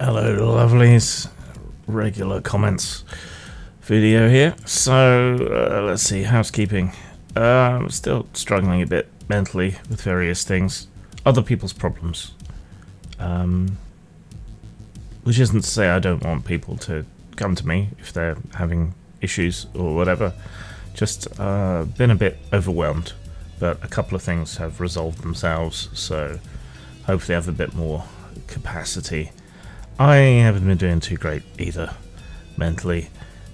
Hello lovelies, regular comments video here. So let's see, housekeeping. I'm still struggling a bit mentally with various things, other people's problems. Which isn't to say I don't want people to come to me if they're having issues or whatever. Just been a bit overwhelmed, but a couple of things have resolved themselves, so hopefully I have a bit more capacity. I haven't been doing too great either, mentally,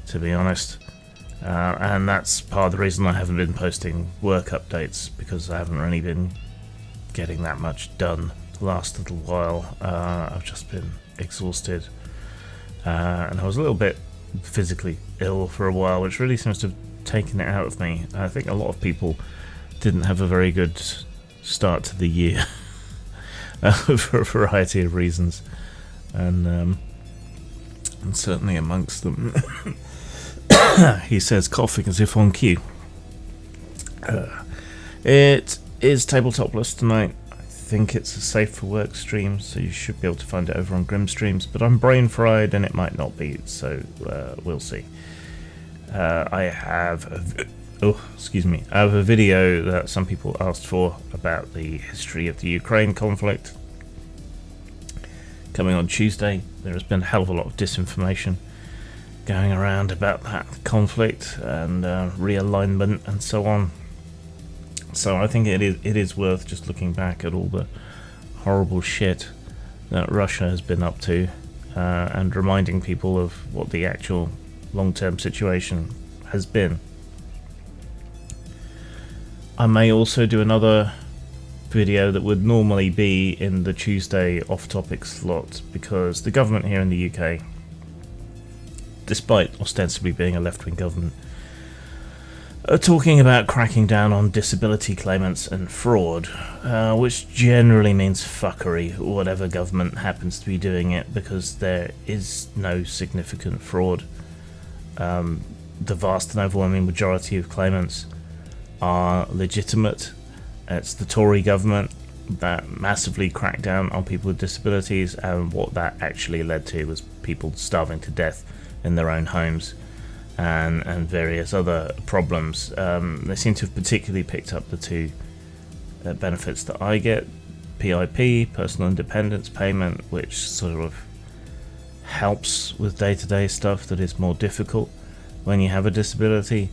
to be honest. And that's part of the reason I haven't been posting work updates, because I haven't really been getting that much done the last little while. I've just been exhausted. And I was a little bit physically ill for a while, which really seems to have taken it out of me. I think a lot of people didn't have a very good start to the year for a variety of reasons. And certainly amongst them, he says, coughing as if on cue. It is tabletopless tonight. I think it's a safe for work stream, so you should be able to find it over on Grim Streams, but I'm brain fried and it might not be, so we'll see. I have a video that some people asked for about the history of the Ukraine conflict. Coming on Tuesday, there has been a hell of a lot of disinformation going around about that conflict and realignment and so on. So I think it is worth just looking back at all the horrible shit that Russia has been up to and reminding people of what the actual long-term situation has been. I may also do another video that would normally be in the Tuesday off-topic slot, because the government here in the UK, despite ostensibly being a left-wing government, are talking about cracking down on disability claimants and fraud, which generally means fuckery, whatever government happens to be doing it, because there is no significant fraud. The vast and overwhelming majority of claimants are legitimate. It's the Tory government that massively cracked down on people with disabilities, and what that actually led to was people starving to death in their own homes and various other problems. They seem to have particularly picked up the two benefits that I get: PIP, personal independence payment, which sort of helps with day-to-day stuff that is more difficult when you have a disability,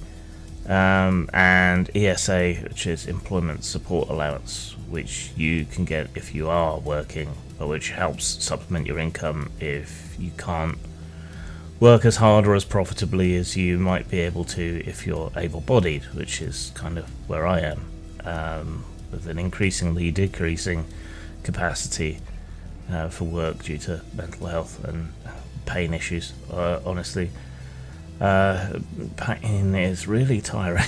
and ESA, which is employment support allowance, which you can get if you are working, but which helps supplement your income if you can't work as hard or as profitably as you might be able to if you're able-bodied, which is kind of where I am, with an increasingly decreasing capacity for work due to mental health and pain issues. Honestly, pain is really tiring.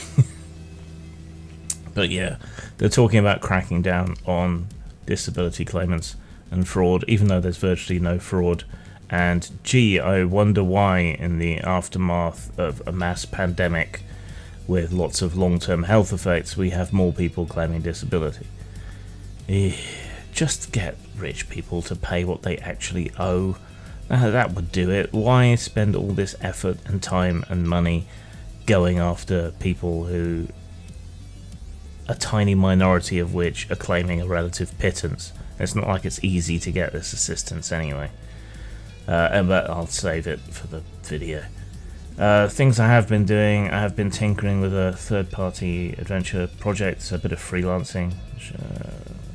But yeah, they're talking about cracking down on disability claimants and fraud, even though there's virtually no fraud. And gee, I wonder why, in the aftermath of a mass pandemic with lots of long-term health effects, we have more people claiming disability. Just get rich people to pay what they actually owe. That would do it. Why spend all this effort and time and money going after people who, a tiny minority of which, are claiming a relative pittance? It's not like it's easy to get this assistance anyway. But I'll save it for the video. Things I have been doing: I have been tinkering with a third-party adventure project, so a bit of freelancing, which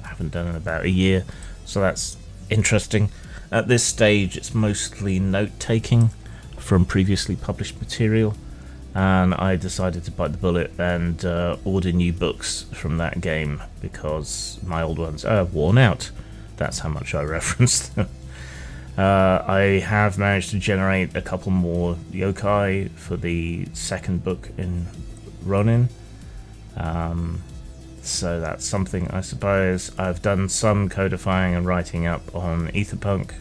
I haven't done in about a year, so that's interesting. At this stage, it's mostly note-taking from previously published material, and I decided to bite the bullet and order new books from that game, because my old ones are worn out. That's how much I referenced them. I have managed to generate a couple more yokai for the second book in Ronin. So that's something, I suppose. I've done some codifying and writing up on Etherpunk,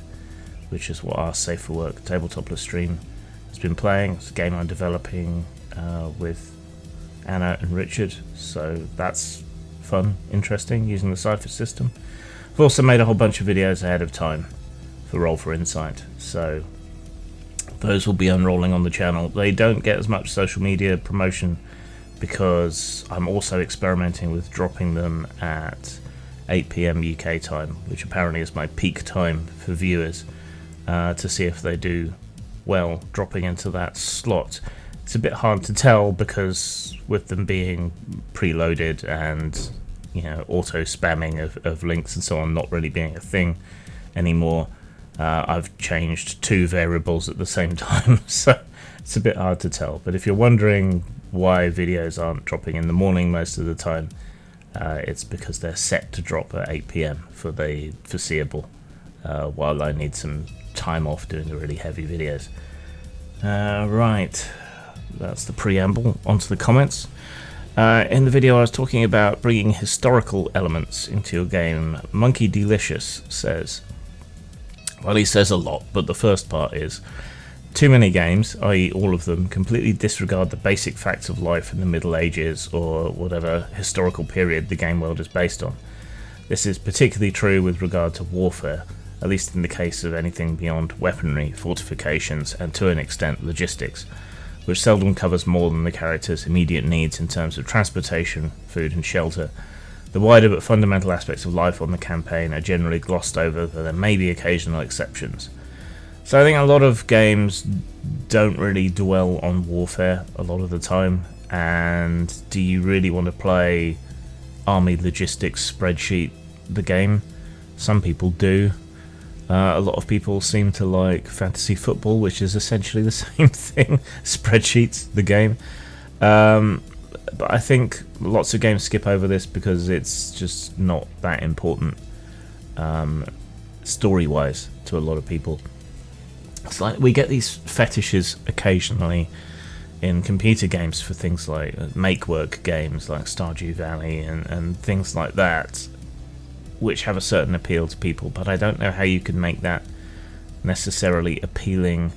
which is what our Safe for Work tabletopless stream has been playing. It's a game I'm developing with Anna and Richard, so that's fun, interesting, using the Cypher system. I've also made a whole bunch of videos ahead of time, for Roll for Insight. So those will be unrolling on the channel. They don't get as much social media promotion because I'm also experimenting with dropping them at 8 PM UK time, which apparently is my peak time for viewers, to see if they do well dropping into that slot. It's a bit hard to tell because with them being preloaded and, you know, auto spamming of links and so on not really being a thing anymore, I've changed 2 variables at the same time, so it's a bit hard to tell. But if you're wondering why videos aren't dropping in the morning most of the time, it's because they're set to drop at 8 PM for the foreseeable, while I need some time off doing the really heavy videos. Right, that's the preamble. Onto the comments. In the video I was talking about bringing historical elements into your game. Monkey Delicious says, well, he says a lot, but the first part is, too many games, i.e. all of them, completely disregard the basic facts of life in the Middle Ages or whatever historical period the game world is based on. This is particularly true with regard to warfare, at least in the case of anything beyond weaponry, fortifications, and to an extent logistics, which seldom covers more than the character's immediate needs in terms of transportation, food and shelter. The wider but fundamental aspects of life on the campaign are generally glossed over, though there may be occasional exceptions. So I think a lot of games don't really dwell on warfare a lot of the time, and do you really want to play army logistics spreadsheet the game? Some people do. A lot of people seem to like fantasy football, which is essentially the same thing, spreadsheets the game. But I think lots of games skip over this because it's just not that important story-wise to a lot of people. It's like we get these fetishes occasionally in computer games for things like make-work games like Stardew Valley and things like that, which have a certain appeal to people, but I don't know how you can make that necessarily appealing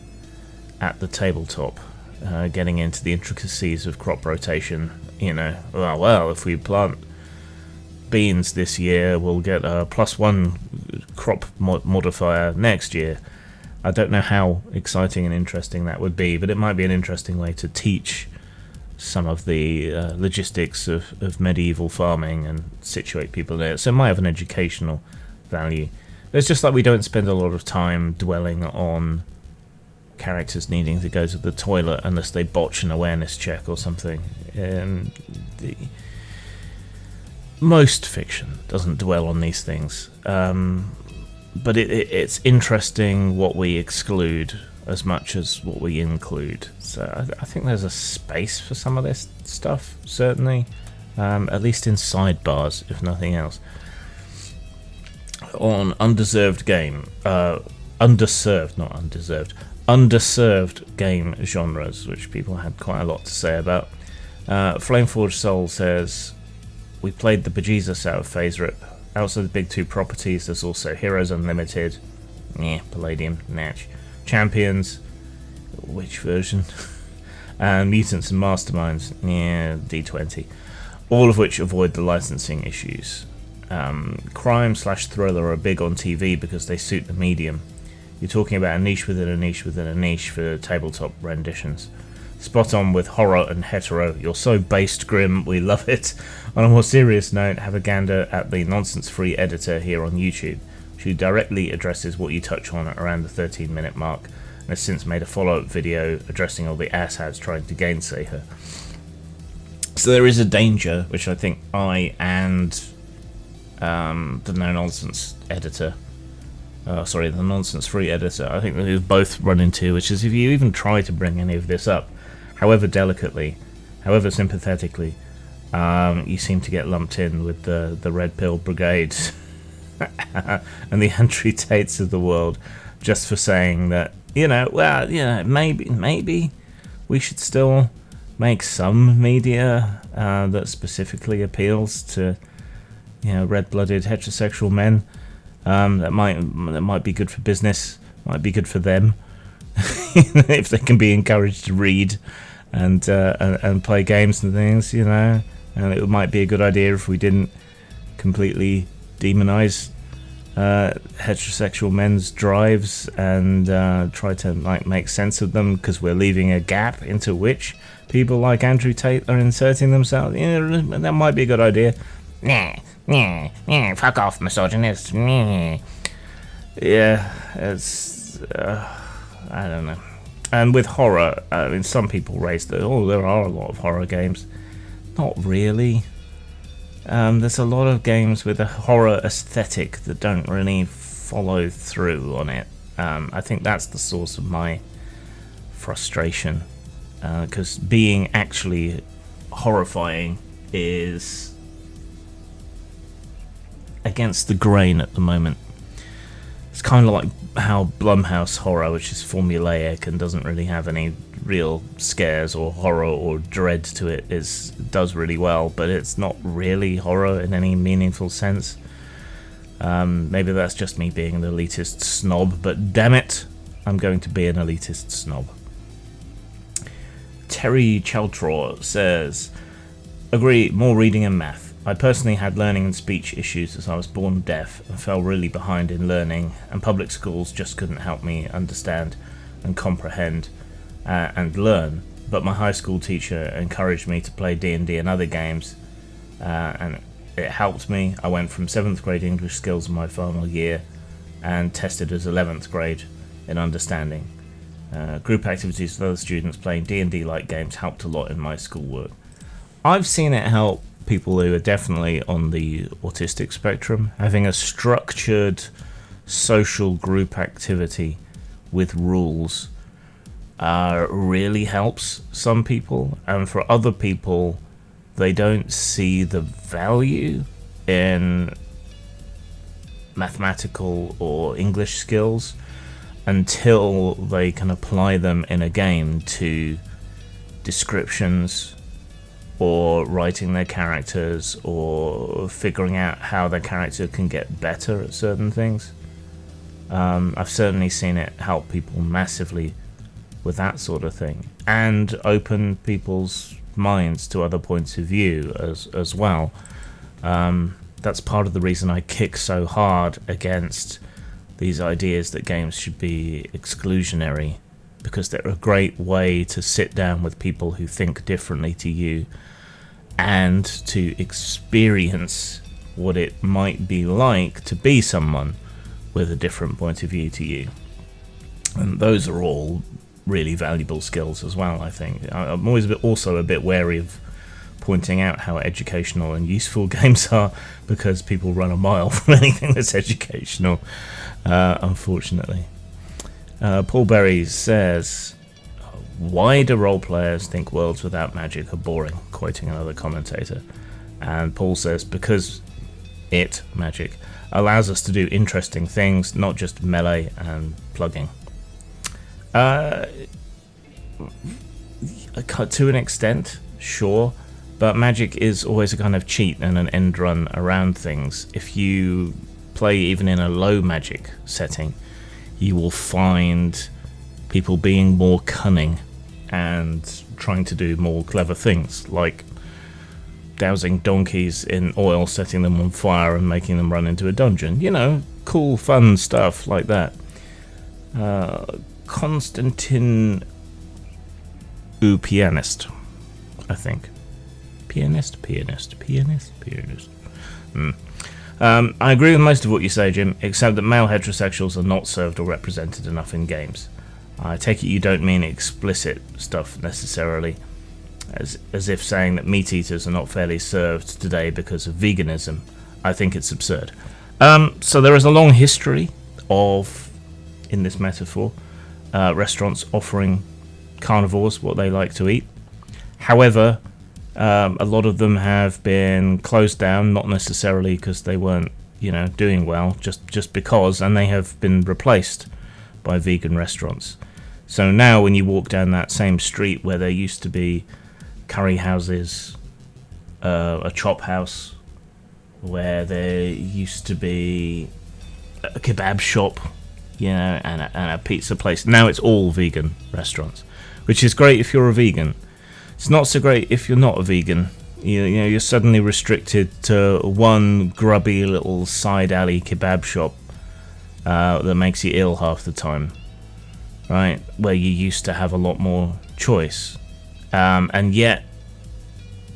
at the tabletop. Getting into the intricacies of crop rotation, you know, well, if we plant beans this year, we'll get a +1 crop modifier next year. I don't know how exciting and interesting that would be, but it might be an interesting way to teach some of the logistics of medieval farming and situate people there. So it might have an educational value. It's just like we don't spend a lot of time dwelling on characters needing to go to the toilet unless they botch an awareness check or something. Most fiction doesn't dwell on these things, but it's interesting what we exclude as much as what we include. So I think there's a space for some of this stuff, certainly, at least in sidebars, if nothing else. On underserved game, underserved, not undeserved, underserved game genres, which people had quite a lot to say about. Flameforged Soul says, we played the bejesus out of Phase Rip. Outside the big 2 properties, there's also Heroes Unlimited, Palladium, Natch, Champions, which version? And Mutants and Masterminds, D20, all of which avoid the licensing issues. Crime/thriller are big on TV because they suit the medium. You're talking about a niche within a niche within a niche for tabletop renditions. Spot on with horror and hetero. You're so based, Grim, we love it. On a more serious note, have a gander at the nonsense-free editor here on YouTube. She directly addresses what you touch on around the 13-minute mark, and has since made a follow-up video addressing all the asshats trying to gainsay her. So there is a danger, which I think I and the no-nonsense editor, the nonsense-free editor, I think we've both run into, which is if you even try to bring any of this up, however delicately, however sympathetically, you seem to get lumped in with the Red Pill Brigade and the Andrew Tates of the world, just for saying that, maybe we should still make some media that specifically appeals to, red-blooded heterosexual men. That might be good for business, might be good for them, if they can be encouraged to read and play games and things, and it might be a good idea if we didn't completely demonize heterosexual men's drives and try to like make sense of them, because we're leaving a gap into which people like Andrew Tate are inserting themselves. That might be a good idea. Fuck off, misogynist. Yeah, it's I don't know. And with horror, I mean, some people raise there are a lot of horror games. Not really. There's a lot of games with a horror aesthetic that don't really follow through on it. I think that's the source of my frustration, because being actually horrifying is against the grain at the moment. It's kind of like how Blumhouse horror, which is formulaic and doesn't really have any real scares or horror or dread to it, does really well, but it's not really horror in any meaningful sense. Maybe that's just me being an elitist snob, but damn it, I'm going to be an elitist snob. Terry Chaltraw says, agree, more reading and math. I personally had learning and speech issues as I was born deaf and fell really behind in learning, and public schools just couldn't help me understand and comprehend and learn. But my high school teacher encouraged me to play D&D and other games, and it helped me. I went from 7th grade English skills in my final year and tested as 11th grade in understanding. Group activities with other students playing D&D-like games helped a lot in my schoolwork. I've seen it help people who are definitely on the autistic spectrum. Having a structured social group activity with rules really helps some people, and for other people, they don't see the value in mathematical or English skills until they can apply them in a game to descriptions or writing their characters or figuring out how their character can get better at certain things. I've certainly seen it help people massively with that sort of thing, and open people's minds to other points of view as well. That's part of the reason I kick so hard against these ideas that games should be exclusionary, because they're a great way to sit down with people who think differently to you and to experience what it might be like to be someone with a different point of view to you. And those are all really valuable skills as well, I think. I'm always also a bit wary of pointing out how educational and useful games are, because people run a mile from anything that's educational, unfortunately. Paul Berry says, why do role players think worlds without magic are boring? Quoting another commentator. And Paul says, because magic, allows us to do interesting things, not just melee and plugging. To an extent, sure, but magic is always a kind of cheat and an end run around things. If you play even in a low magic setting, you will find people being more cunning and trying to do more clever things, like dousing donkeys in oil, setting them on fire and making them run into a dungeon. You know, cool, fun stuff like that. Konstantin Pianist, I think. Pianist. I agree with most of what you say, Jim, except that male heterosexuals are not served or represented enough in games. I take it you don't mean explicit stuff necessarily, as if saying that meat eaters are not fairly served today because of veganism. I think it's absurd. So there is a long history of, in this metaphor, restaurants offering carnivores what they like to eat. However, a lot of them have been closed down, not necessarily because they weren't, doing well, just because, and they have been replaced by vegan restaurants. So now when you walk down that same street where there used to be curry houses, a chop house, where there used to be a kebab shop, and a pizza place, now it's all vegan restaurants, which is great if you're a vegan. It's not so great if you're not a vegan. You're suddenly restricted to one grubby little side alley kebab shop that makes you ill half the time, right? Where you used to have a lot more choice, and yet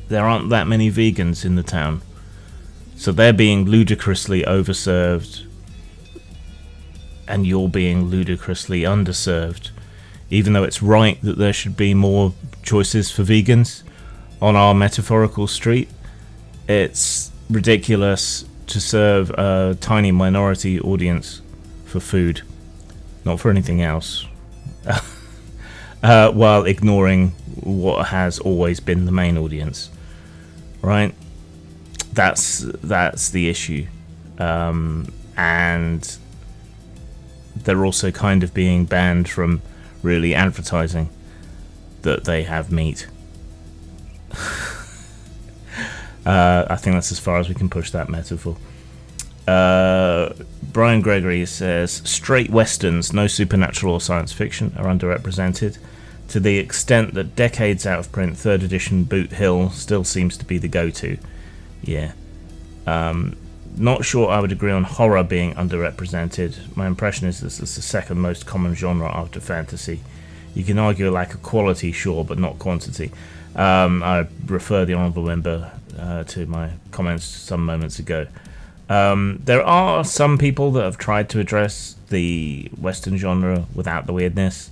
there aren't that many vegans in the town, so they're being ludicrously overserved, and you're being ludicrously underserved, even though it's right that there should be more choices for vegans on our metaphorical street. It's ridiculous to serve a tiny minority audience for food, not for anything else, while ignoring what has always been the main audience, right? That's the issue, and they're also kind of being banned from really advertising that they have meat. I think that's as far as we can push that metaphor. Brian Gregory says, straight westerns, no supernatural or science fiction, are underrepresented. To the extent that decades out of print, 3rd edition Boot Hill still seems to be the go-to. Yeah. Not sure I would agree on horror being underrepresented. My impression is this is the second most common genre after fantasy. You can argue a lack of quality, sure, but not quantity. I refer the honourable member to my comments some moments ago. There are some people that have tried to address the Western genre without the weirdness,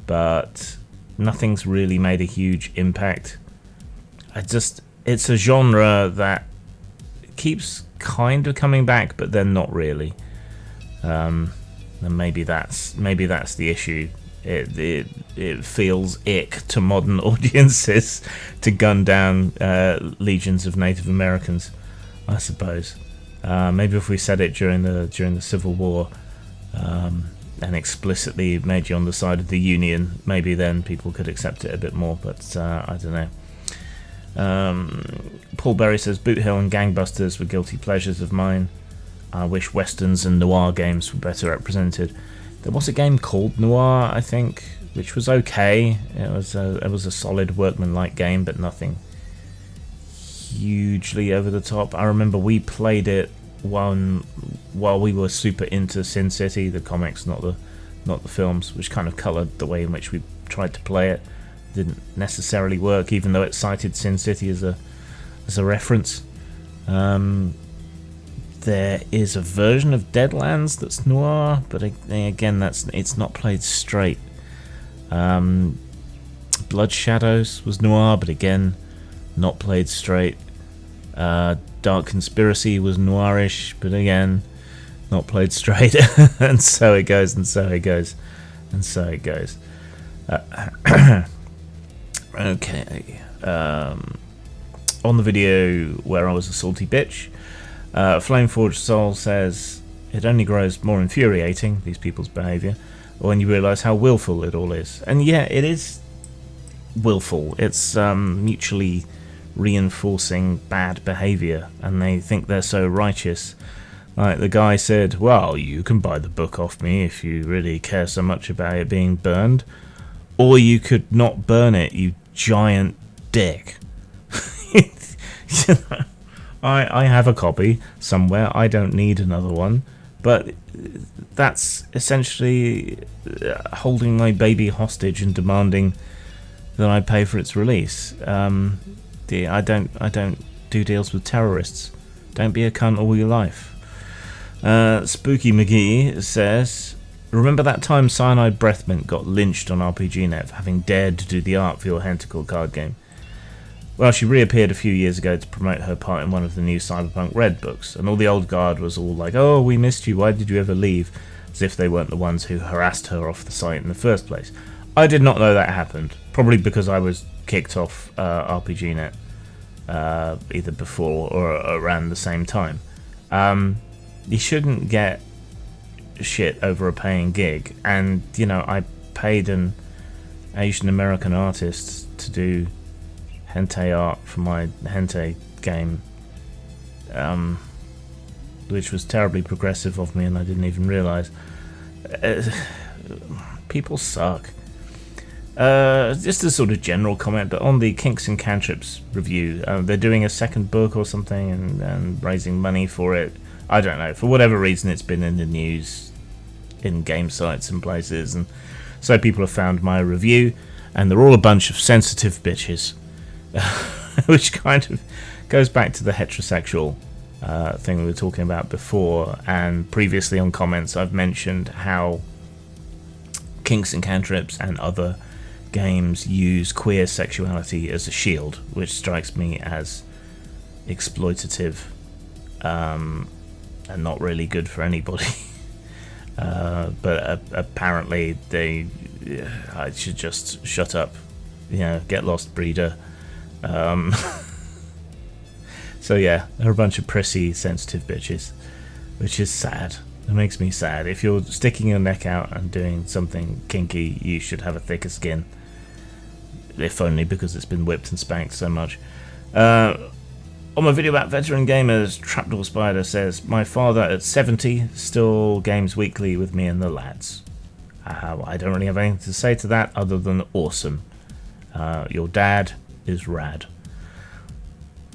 but nothing's really made a huge impact. It's a genre that keeps kind of coming back, but then not really. And maybe that's the issue. It feels ick to modern audiences to gun down legions of Native Americans, I suppose. Maybe if we said it during the Civil War, and explicitly made you on the side of the Union, maybe then people could accept it a bit more, but I don't know. Paul Berry says, Boot Hill and Gangbusters were guilty pleasures of mine. I wish westerns and noir games were better represented. There was a game called Noir, I think, which was okay. It was a solid workman-like game, but nothing hugely over the top. I remember we played it while we were super into Sin City, the comics, not the films, which kind of coloured the way in which we tried to play it. Didn't necessarily work, even though it cited Sin City as a reference. There is a version of Deadlands that's noir, but again, it's not played straight. Blood Shadows was noir, but again, not played straight. Dark Conspiracy was noirish, but again, not played straight. And so it goes, and so it goes, and so it goes. Okay. On the video where I was a salty bitch, Flameforged Soul says, it only grows more infuriating, these people's behaviour, when you realise how willful it all is. And yeah, it is willful. It's mutually reinforcing bad behaviour, and they think they're so righteous. Like the guy said, well, you can buy the book off me if you really care so much about it being burned, or you could not burn it, you giant dick. You know, I have a copy somewhere, I don't need another one, but that's essentially holding my baby hostage and demanding that I pay for its release. I don't do deals with terrorists. Don't be a cunt all your life. Spooky McGee says, remember that time Cyanide Breathmint got lynched on RPGNet for having dared to do the art for your Hentacle card game? Well, she reappeared a few years ago to promote her part in one of the new Cyberpunk Red books, and all the old guard was all like, oh, we missed you, why did you ever leave? As if they weren't the ones who harassed her off the site in the first place. I did not know that happened, probably because I was kicked off RPGNet either before or around the same time. You shouldn't get shit over a paying gig, and you know, I paid an Asian American artist to do hentai art for my hentai game, which was terribly progressive of me, and I didn't even realise. People suck. Just a sort of general comment, but on the Kinks and Cantrips review, they're doing a second book or something and raising money for it. I don't know, for whatever reason it's been in the news, in game sites and places, and so people have found my review, and they're all a bunch of sensitive bitches, which kind of goes back to the heterosexual thing we were talking about before, and previously on comments I've mentioned how Kinks and Cantrips and other games use queer sexuality as a shield, which strikes me as exploitative and not really good for anybody. But apparently I should just shut up, get lost, breeder. So yeah, they're a bunch of prissy, sensitive bitches, which is sad. It makes me sad. If you're sticking your neck out and doing something kinky, you should have a thicker skin. If only because it's been whipped and spanked so much. On my video about veteran gamers, Trapdoor Spider says, my father at 70 still games weekly with me and the lads. I don't really have anything to say to that other than awesome. Your dad is rad.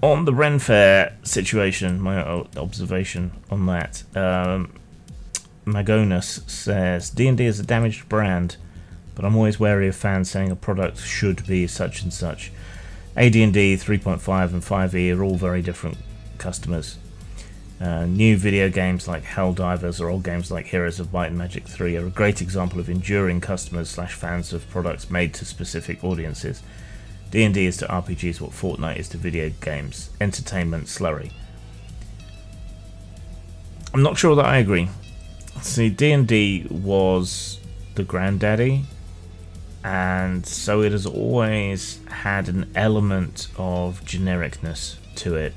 On the Ren Fair situation, my observation on that, Magonus says, D&D is a damaged brand, but I'm always wary of fans saying a product should be such and such. AD&D 3.5 and 5e are all very different customers. New video games like Helldivers or old games like Heroes of Might and Magic 3 are a great example of enduring customers/fans of products made to specific audiences. D&D is to RPGs what Fortnite is to video games. Entertainment slurry. I'm not sure that I agree. See, D&D was the granddaddy, and so it has always had an element of genericness to it,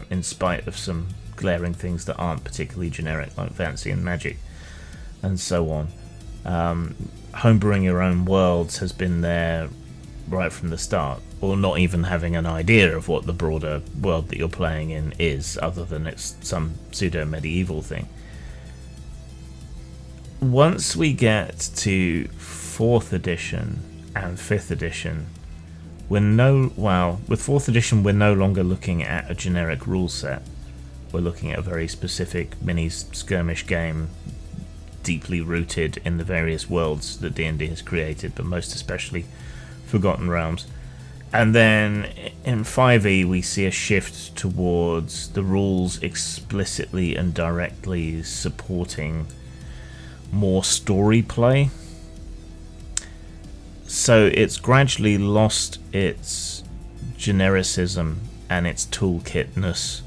in spite of some glaring things that aren't particularly generic, like fantasy and magic and so on. Homebrewing your own worlds has been there right from the start, or not even having an idea of what the broader world that you're playing in is, other than it's some pseudo-medieval thing. Once we get to 4th edition and 5th edition, with 4th edition we're no longer looking at a generic rule set. We're looking at a very specific mini skirmish game, deeply rooted in the various worlds that D&D has created, but most especially Forgotten Realms. And then in 5e we see a shift towards the rules explicitly and directly supporting more story play. So it's gradually lost its genericism and its toolkitness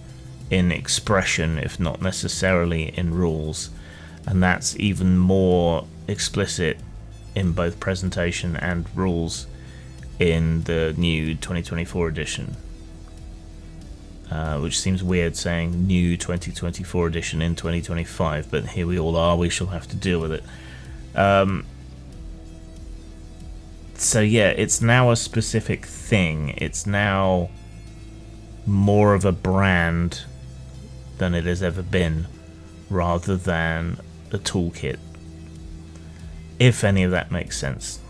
in expression, if not necessarily in rules, and that's even more explicit in both presentation and rules in the new 2024 edition, which seems weird saying new 2024 edition in 2025, but here we all are, we shall have to deal with it. So yeah, it's now a specific thing. It's now more of a brand than it has ever been, rather than a toolkit, if any of that makes sense.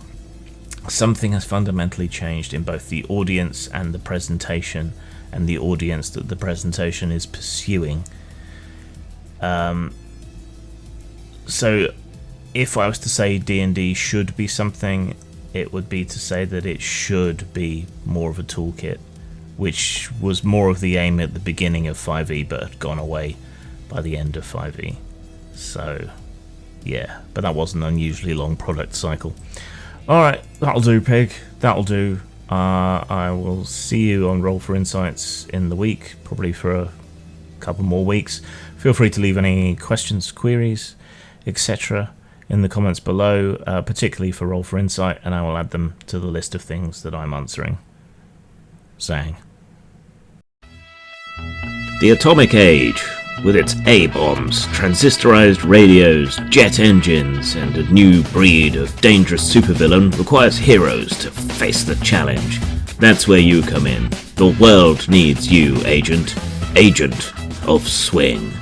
Something has fundamentally changed in both the audience and the presentation, and the audience that the presentation is pursuing. So if I was to say D&D should be something, it would be to say that it should be more of a toolkit, which was more of the aim at the beginning of 5e but had gone away by the end of 5e. So yeah, but that was an unusually long product cycle. Alright, that'll do, Pig. That'll do. I will see you on Roll for Insights in the week, probably for a couple more weeks. Feel free to leave any questions, queries, etc. in the comments below, particularly for Roll for Insight, and I will add them to the list of things that I'm answering. Sang. The Atomic Age, with its A-bombs, transistorized radios, jet engines, and a new breed of dangerous supervillain, requires heroes to face the challenge. That's where you come in. The world needs you, Agent. Agent of Swing.